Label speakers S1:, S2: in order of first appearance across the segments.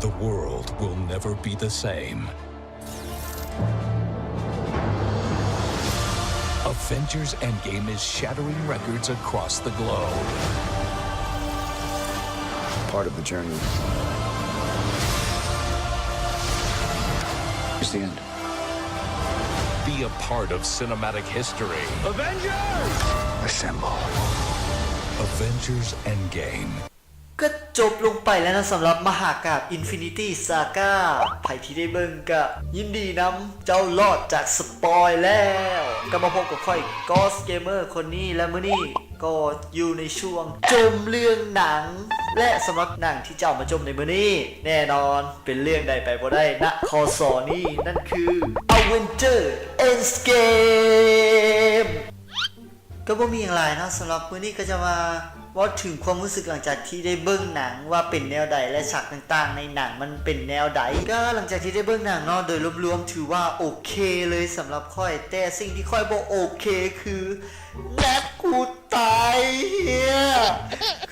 S1: The world will never be the same. Avengers Endgame is shattering records across the globe.
S2: Part of the journey is the end.
S1: Be a part of cinematic history.
S3: Avengers!
S2: Assemble.
S1: Avengers Endgame.
S4: ก็จบลงไปแล้วนะสำหรับมหากาพย์ Infinity Saga ไผที่ได้เบิ่งก็ยินดีนำเจ้ารอดจากสปอยแล้วก็มาพบกับค่อย Ghost Gamer คนนี้และมื้อนี้ก็อยู่ในช่วงจมเรื่องหนังและสำหรับหนังที่เจ้ามาจมในมื้อนี้แน่นอนเป็นเรื่องใดไปบ่ได้ณคสนี้นั่นคือ Avengers Endgame ก็บ่มีอย่างไรนะสำหรับมื้อนี้ก็จะมาว่าถึงความรู้สึกหลังจากที่ได้เบิ่งหนังว่าเป็นแนวใดและฉากต่างๆในหนังมันเป็นแนวใดก็หลังจากที่ได้เบิ่งหนังเนาะโดยรวมๆถือว่าโอเคเลยสำหรับค่อยแต่สิ่งที่ค่อยบอกโอเคคือแนทกูตายเฮีย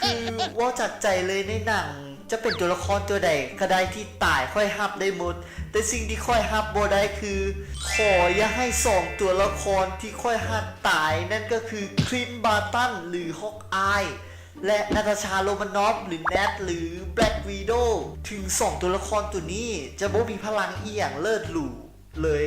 S4: คือว่าจากใจเลยในหนังจะเป็นตัวละครตัวใดก็ได้ที่ตายค่อยฮับได้หมดแต่สิ่งที่ค่อยฮับบ่ได้คือขออย่าให้2ตัวละครที่ค่อยฮับตายนั่นก็คือคลินต์บาร์ตันหรือฮอกอายและนาตาชาโรมานอฟหรือแนทหรือแบล็กวีโดถึง2ตัวละครตัวนี้จะบ่มีพลังอีหยังเลิศหรูเลย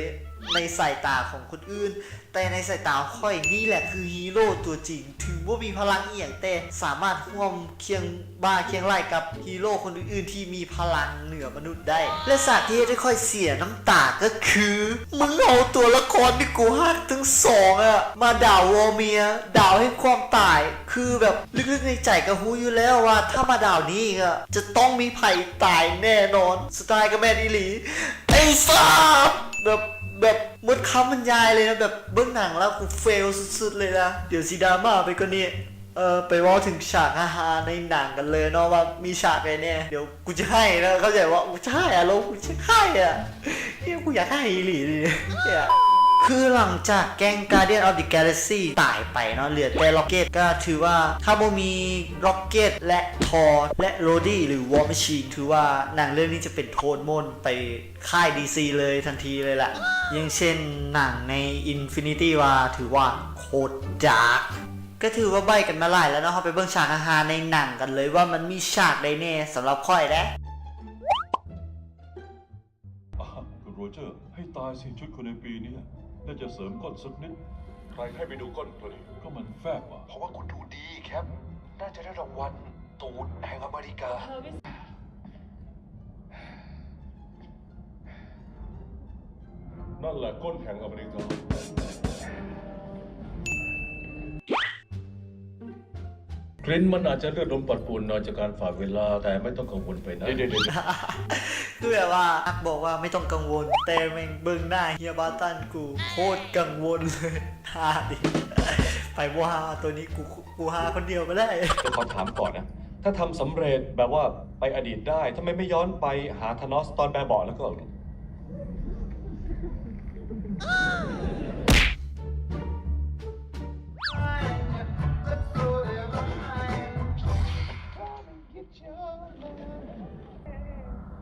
S4: ในสายตาของคนอื่นแต่ในสายตาค่อยนี่แหละคือฮีโร่ตัวจริงถึงว่ามีพลังอีหยังแต่สามารถร่วมเคียงบ่าเคียงไหล่กับฮีโร่คนอื่นๆที่มีพลังเหนือมนุษย์ได้และสาที่ได้ค่อยเสียน้ำตาก็คือมึงเอาตัวละครที่กูฮักทั้งสองอะมาด่าวอร์เมียด่าวให้ความตายคือแบบลึกๆในใจก็ฮู้อยู่แล้วว่าถ้ามาด่าวนี้อีกอะจะต้องมีไผ่ตายแน่นอนสไตล์กับแมนอีหลีไอ้สัสแบบมดคำบรรยายเลยนะแบบเบื้องหนังแล้วกูเฟลสุดๆเลยนะเดี๋ยวซีดราม่าไปก็นี่ไปว่าถึงฉากฮาๆในหนังกันเลยเนาะว่ามีฉากอะไรเนี่ยเดี๋ยวกูจะให้นะเข้าใจว่ากูจะให้อะลงกูจะให้อะเนี่ยกูอยากให้อีหลีเลยเนี่ยคือหลังจากแก๊ง Guardian of the Galaxy ตายไปเนาะเหลือแต่ Rocket ก็ถือว่าถ้าบ่มี Rocket และ Thor และ Rhodey หรือ War Machine ถือว่าหนังเรื่องนี้จะเป็นโทษมนไปค่าย DC เลยทันทีเลยล่ะอย่างเช่นหนังใน Infinity War ถือว่าโคตรดาร์กก็ถือว่าใบกันมาหลายแล้วเนาะเราไปเบิ่งฉากฮาๆในหนังกันเลยว่ามันมีฉากใดแน่สำหรับค่อยนะ
S5: คุณโรเจอร์ให้ตายสิชุดคนในปีนี้น่าจะเสริมก้นสักนิดใครให้ไปดูก้นตัวนี้ก็มันแฟบอ่ะ
S6: เพราะว่าคุณดูดีครับ น่าจะได้รางวัลตูดแห่งอเมริกา
S5: นั่นแหละก้นแห่งอเมริกาคลินมันอาจจะเลือดลมปัดป่วนหน่อยจากการฝ่าเวลาแต่ไม่ต้องกังวลไปนะเดี๋ยว
S4: คือแบบว่าอักบอกว่าไม่ต้องกังวลแต่แม่งเบิ่งหน้าเฮียบาตันกูโคตรกังวลเลยฮาดิไปบัวฮาตัวนี้กูฮาคนเดียวก็ได้
S5: แต่ขอถามก่อนนะถ้าทำสำเร็จแบบว่าไปอดีตได้ทำไมไม่ย้อนไปหาธานอสตอนแบบเบาะแล้วก็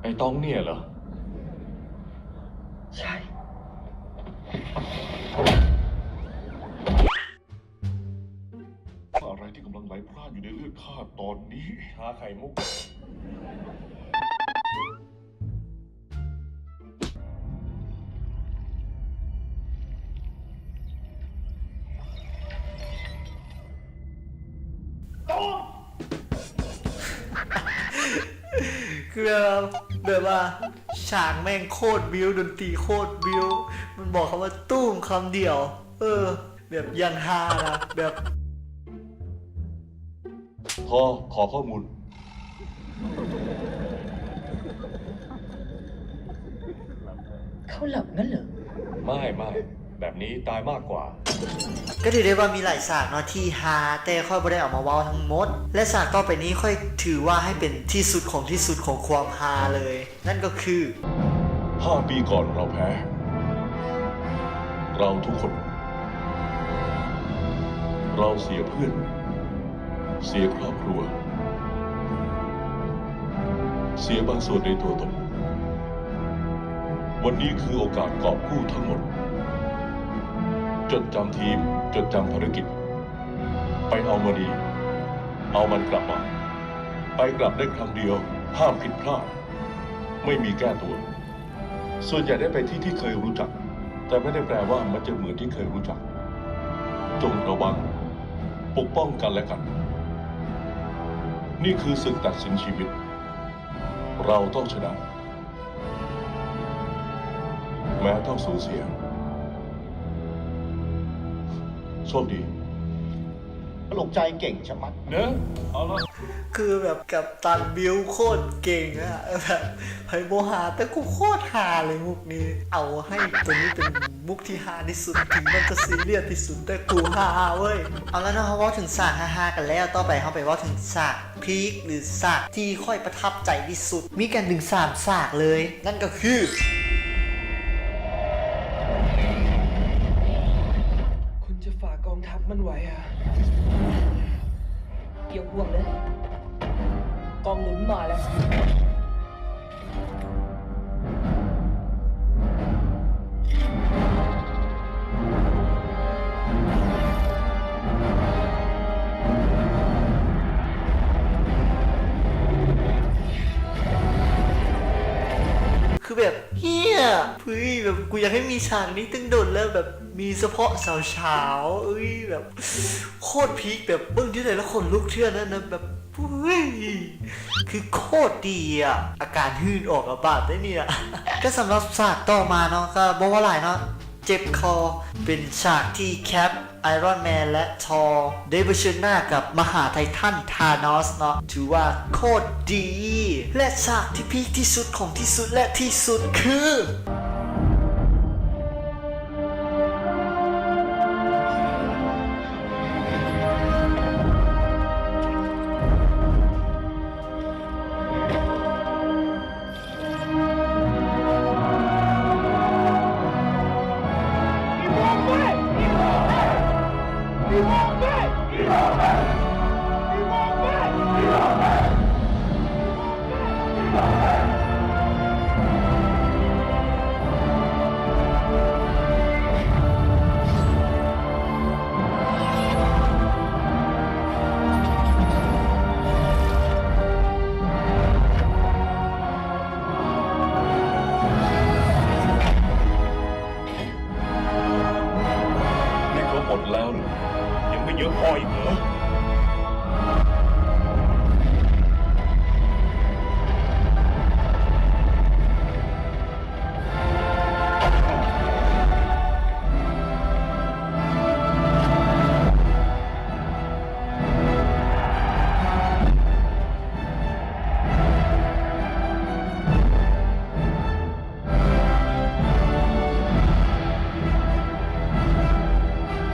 S5: ไอ้ต้องเนี่ยเหรอ
S4: ใช่
S5: อะไรที่กำลังไหลพร่านอยู่ในเลือดข้าตอนนี้ชาไข่มุก
S4: คือแบบว่าฉากแม่งโคตรบิวดนตรีโคตรบิวมันบอกคำว่าตุ้มคำเดียวแบบยังฮานะแบบ
S5: ขอข้อมูล
S7: เขาหลับงั้นเหรอ
S5: ไม่แบบนี้ตายมากกว่า
S4: ก็ถือได้ว่ามีหลายฉากเนาะที่ฮาแต่ค่อยไม่ได้ออกมาเว้าทั้งหมดและฉากต่อไปนี้ค่อยถือว่าให้เป็นที่สุดของความฮาเลยนั่นก็คือ
S5: 5 ปีก่อนเราแพ้เราทุกคนเราเสียเพื่อนเสียครอบครัว เสียบางส่วนในตัวตน วันนี้คือโอกาสกอบกู้ทั้งหมด จดจำทีม จดจำภารกิจ ไปเอามาดี เอามันกลับมา ไปกลับได้ครั้งเดียว ห้ามผิดพลาด ไม่มีแก้ตัว ส่วนใหญ่ได้ไปที่ที่เคยรู้จัก แต่ไม่ได้แปลว่ามันจะเหมือนที่เคยรู้จัก จงระวัง ปกป้องกันและกัน นี่คือศึกตัดสินชีวิต เราต้องชนะ แม้ต้องสูญเสีย โชคดี
S3: ปลุกใจเก่งชะมัด
S5: เนอะเอาละ
S4: คือแบบกับตันบิวโคตรเก่งอะแบบไฮโบฮาแต่กูโคตรฮาเลยมุกนี้ เอาให้ตัวนี้เป็นมุกที่ฮาที่สุดถึงมันจะซีเรียสที่สุดแต่กูฮาเว้ยเอาแล้วนะเขาว่าถึงฉากฮาๆกันแล้วต่อไปเขาไปว่าถึงฉากพีคหรือฉากที่ค่อยประทับใจที่สุด มีกันถึง3ฉากเลย นั่นก็คือ
S7: คุณจะฝ่ากองทัพมันไหวอ่ะอย่าห่วงเลย กองหนุนมาแล้ว
S4: คือแบบเฮียเฮ้ยแบบกูอยากให้มีฉากนี้ตึงโดดแล้วแบบมีเฉพาะสาวๆเอ้ยแบบโคตรพีคแบบเบิ้งที่ไหนแล้วคนลุกเชื่อนั่นนะแบบเฮ้ยคือโคตรดีอ่ะอาการหื่นออกอาบาดได้เนี่ย ก็สำหรับฉากต่อมาเนาะก็บอกว่าหลายเนาะเจ็บคอเป็นฉากที่แคปไอรอนแมนและทอร์ได้เผชิญหน้ากับมหาไททันธานอสเนาะถือว่าโคตรดี และฉากที่พีคที่สุดของที่สุดและที่สุดคือ
S5: นี่เขาหมดแล้วเหรอยังไม่เยอะพออีกเหรอ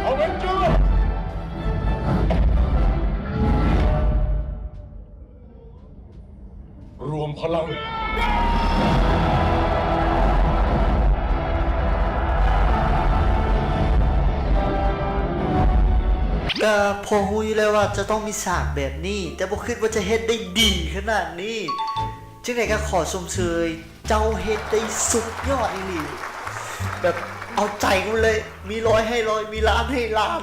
S5: เอาเวนเจอร์รวมพลัง
S4: ก็พอฮู้อยู่แล้วว่าจะต้องมีฉากแบบนี้ แต่บ่คิดว่าจะเฮ็ดได้ดีขนาดนี้จึงไหนก็ขอชมเชยเจ้าเฮ็ดได้สุดยอดอีหลีแบบเอาใจกูเลย มีร้อยให้ร้อยมีล้านให้ล้าน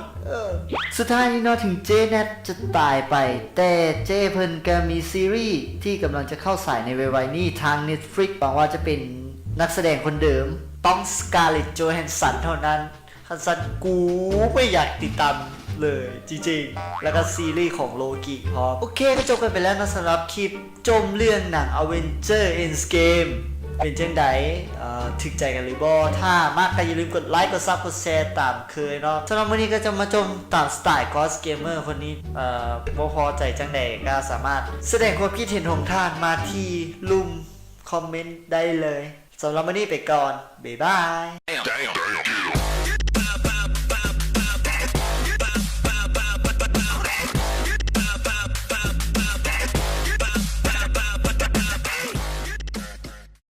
S4: สุดท้ายนี้เนาะถึงเจแนทจะตายไป แต่เจเพิ่นก็มีซีรีส์ที่กำลังจะเข้าฉายในเวๆนี้ทาง Netflix หวังว่าจะเป็นนักแสดงคนเดิมต้องสกาเลตต์โจแฮนสันเท่านั้นฮันสันกูไม่อยากติดตามเลยจริงๆ แล้วก็ซีรีส์ของโลกิพอโอเคก็จบกันไปแล้วนะสำหรับคลิปจมเรื่องหนัง Avenger Endgame เป็นจังไดถึกใจกันหรือบ่ถ้ามากใครอย่าลืมกดไลค์กดซับกดแชร์ตามเคยเนาะสำหรับวันนี้ก็จะมาจมตามสไตล์ Ghost Gamer คนนี้บ่พอใจจังใดก็สามารถแสดงความคิดเห็นของท่านมาที่ลุ่มคอมเมนต์ได้เลยสำหรับวันนี้ไปก่อนบ๊ายบาย